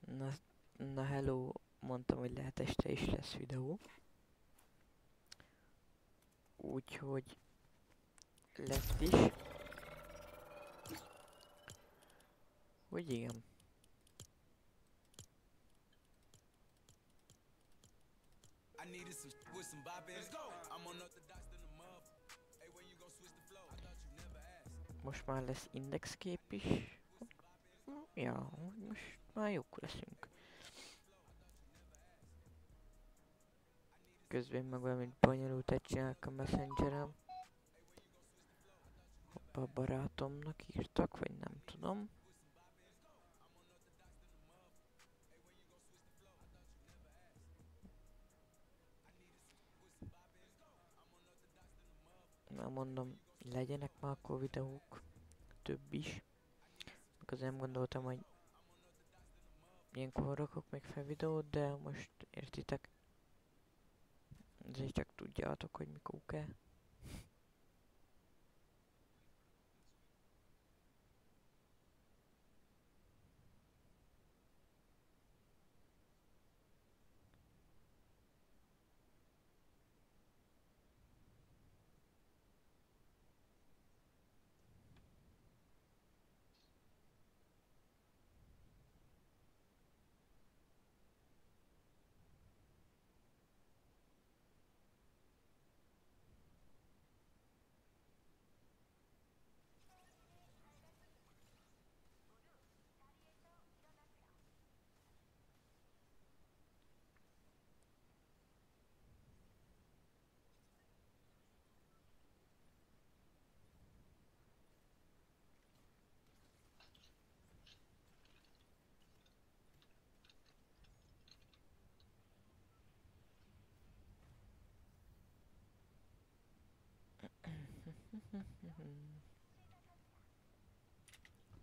Na, na hello, mondtam, hogy lehet este is lesz videó. Úgyhogy lett is. Hogy igen. Most már lesz indexkép is. Ja, most már jók leszünk. Közben meg valamit bonyolultat csinálok a Messengerem. Hoppá, a barátomnak írtak, vagy nem tudom. Már mondom, legyenek már akkor videók. Több is. Azért gondoltam, hogy ilyenkor rakok még fel videót, de most értitek. Azért csak tudjátok, hogy mikor kell.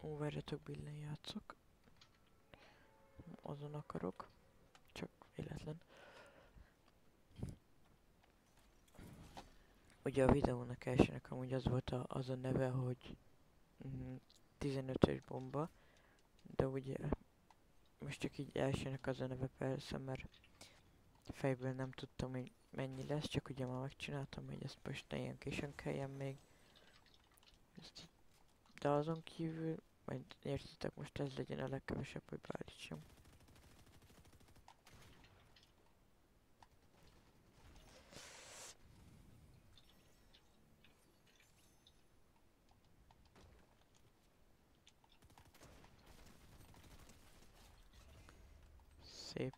Ó, várjatok, billen játszok. Azon akarok. Csak véletlen. Ugye a videónak elsőnek amúgy az volt az a neve, hogy 15-ös bomba. De ugye most csak így elsőnek az a neve persze, mert fejből nem tudtam, hogy mennyi lesz, csak ugye már megcsináltam, hogy ezt most ne ilyen későn kelljen még. De azon kívül, majd értitek, most ez legyen a legkevesebb, hogy beállítsam. Szép.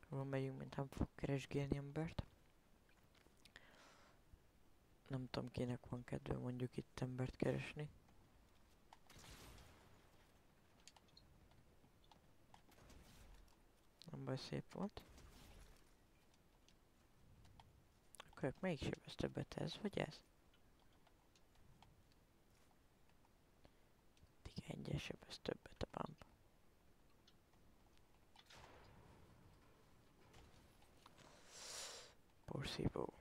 Hol megyünk, mint nem fog keresgélni embert. Nem tudom, kinek van kedve mondjuk itt embert keresni. Nem baj, szép volt. Akkor melyik sebez többet, ez vagy ez? Igen, egyes sebez többet a bump. Porszívó.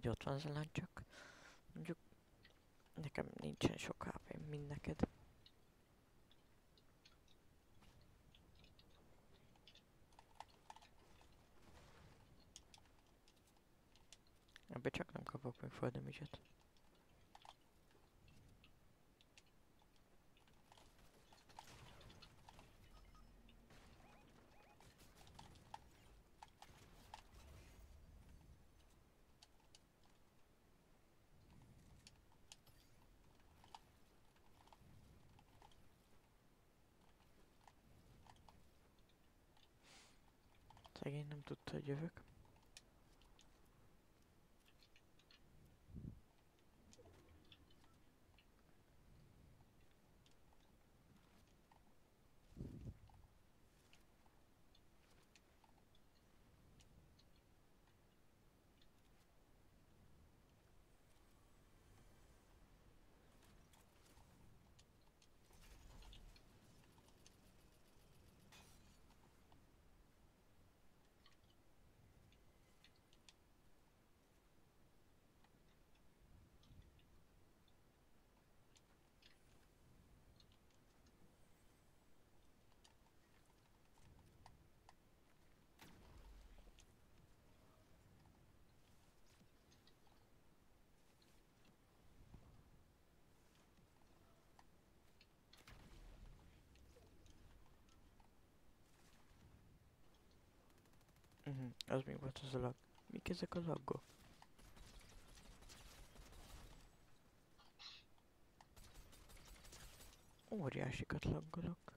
hogy ott van Zelán, csak mondjuk nekem nincsen sok HP, mint neked. Ebbe csak nem kapok még full damage-et. Szegény nem tudta, hogy jövök. Az mi volt az a lag? Mik ezek a laggok? Óriásikat laggolok.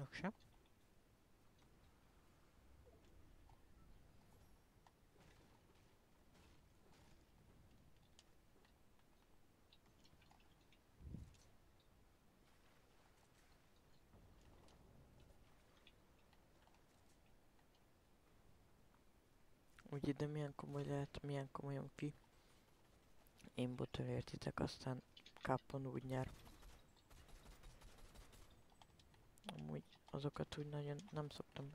Oksa. Úgy ide milyen komoly lehet, milyen komolyan ki. Én bottal értitek, aztán kápon úgy nyer. Amúgy azokat úgy nagyon nem szoktam.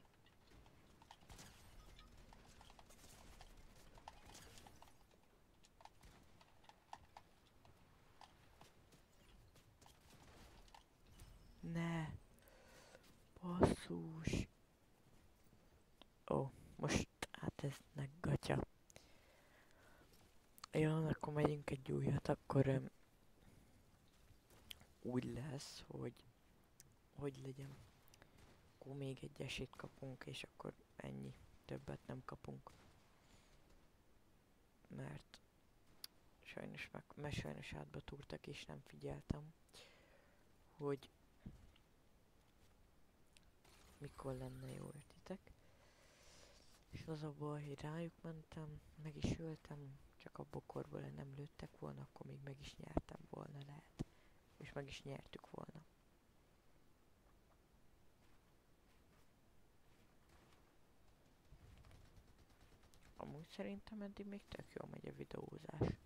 Ne! Basszus! Ó, most hát ez gatya. Ja, akkor megyünk egy újat, akkor úgy lesz, hogy legyen. Akkor még egy esélyt kapunk, és akkor ennyi. Többet nem kapunk. Mert sajnos átbetúrtak, és nem figyeltem, hogy mikor lenne jó, értitek? És az a baj, hogy rájuk mentem, meg is öltem, csak a bokorból nem lőttek volna, akkor még meg is nyertem volna, lehet. És meg is nyertük volna. Amúgy szerintem eddig még tök jól megy a videózás.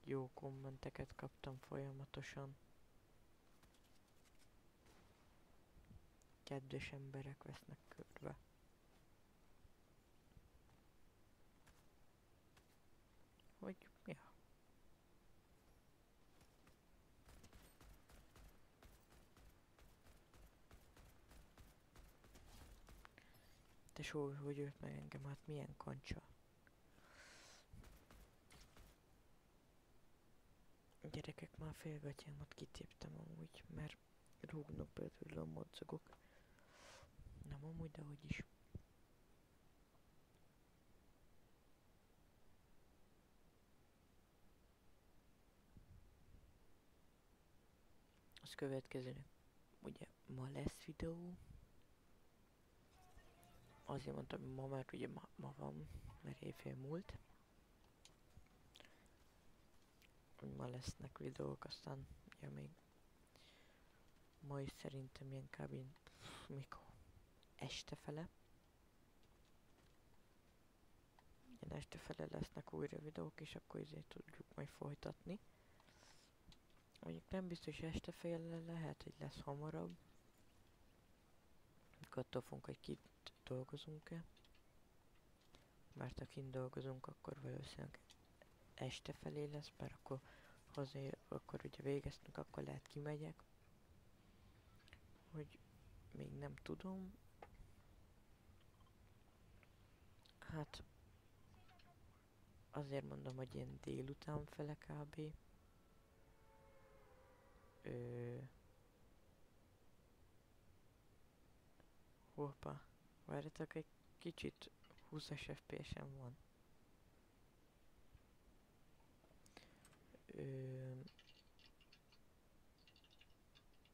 Jó kommenteket kaptam folyamatosan. Kedves emberek vesznek körbe. tesó, hogy őt meg engem, hát milyen kancsa. Gyerekek, már félgatyámat kitéptem amúgy, mert rúgnak belőle a madzagok. Nem amúgy, de hogy is. Az következőnek ugye ma lesz videó. Azért mondtam ma, mert ugye ma van, mert éjfél múlt. Hogy ma lesznek videók, aztán ja még ma is szerintem ilyen kb. Mikor? Este fele. Ilyen este fele lesznek újra videók, és akkor ezért tudjuk majd folytatni. Mondjuk nem biztos este fele, lehet, hogy lesz hamarabb. Attól fogunk, hogy kint dolgozunk-e. Mert ha kint dolgozunk, akkor valószínűleg este felé lesz, mert akkor akkor ugye végeztünk, akkor lehet kimegyek. Hogy még nem tudom. Hát azért mondom, hogy ilyen délután fele kb. Hoppa, várjatok egy kicsit, 20-as FPS-en van.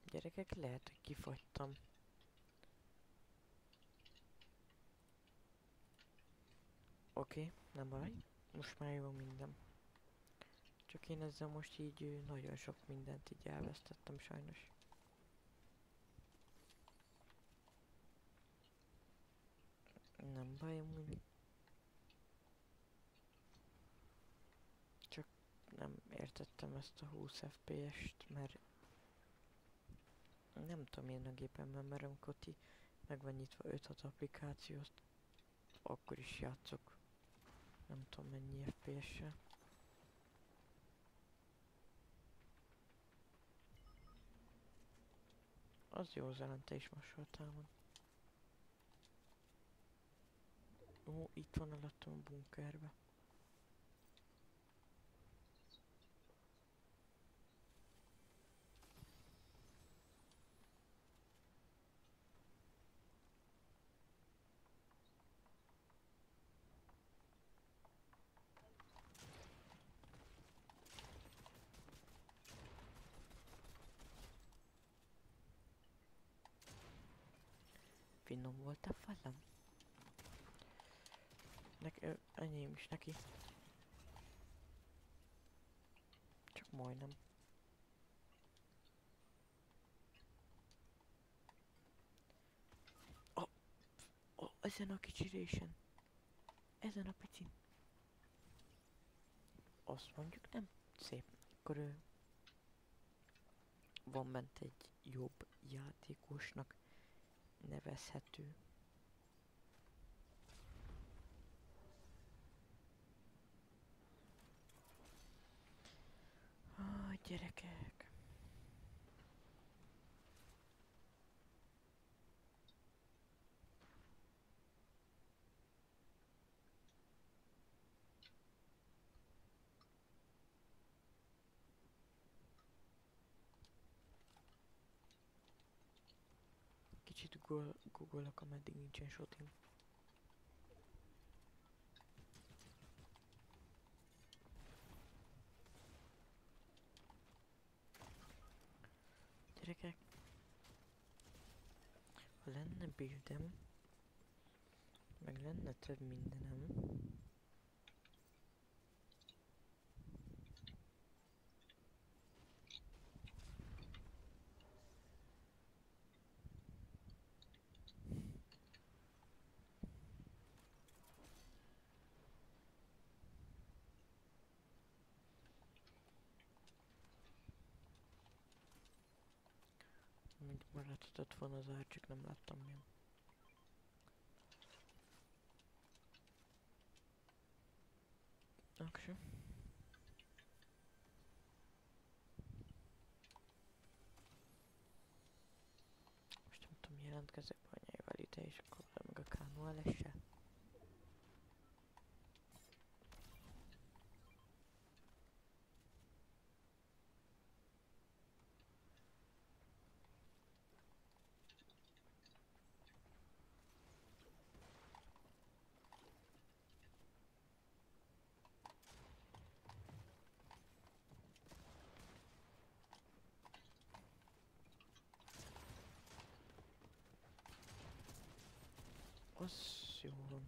Gyerekek, lehet, hogy kifagytam. Oké, nem baj. Most már jó minden. Csak én ezzel most így nagyon sok mindent így elvesztettem sajnos. Nem baj, amúgy. Csak nem értettem ezt a 20 FPS-t, mert nem tudom én a gépemben, mert amikor meg van nyitva 5-6 applikációt, akkor is játszok. Nem tudom mennyi FPS-sel. Az jó Zelen, te is masoltál van. Ó, itt van alattam a bunkerbe. Finom volt a falam. Enyém is neki. Csak majdnem. Ezen a kicsi résen. Ezen a picin. Azt mondjuk nem szép. Akkor van bent egy jobb játékosnak nevezhető. Gyerekek. Kicsit googolok, ameddig nincsen shooting. Gyerekek, ha lenne buildem, meg lenne több mindenem, mint maradhatott volna az ár, csak nem láttam még. Action. Most nem tudom, jelentkezek bányaival ide, és akkor meg a kánó. hol lesse? Az jó van.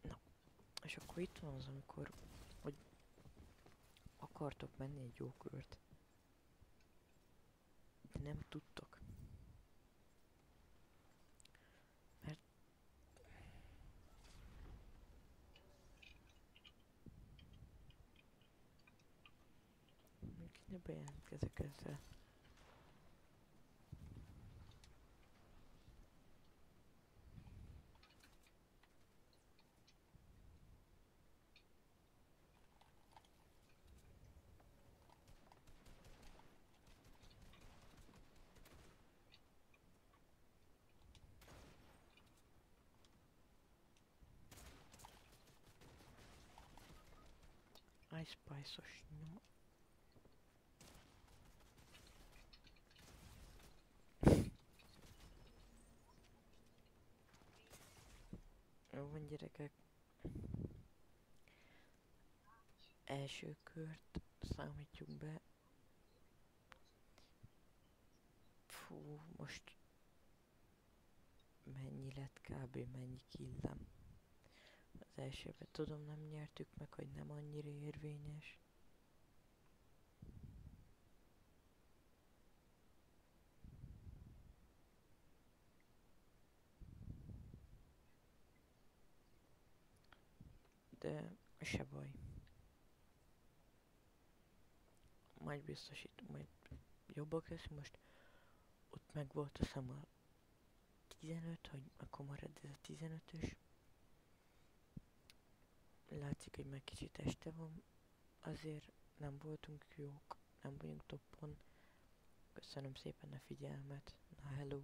Na, és akkor itt van az, amikor, hogy akartok menni egy jó kört, de nem tudtok. Mert ne bejelentkezek ezzel. Ice Spice-os nyom. Jó van, gyerekek. Első kört számítjuk be. Fú, most mennyi lett kb. Mennyi killem? Az elsőben tudom, nem nyertük meg, hogy nem annyira érvényes. De se baj. Majd biztosítom, majd jobbak lesz. Most ott meg volt a szem a 15, hogy akkor marad ez a 15-ös. Látszik, hogy meg kicsit este van. Azért nem voltunk jók, nem vagyunk toppon. Köszönöm szépen a figyelmet. Na hello!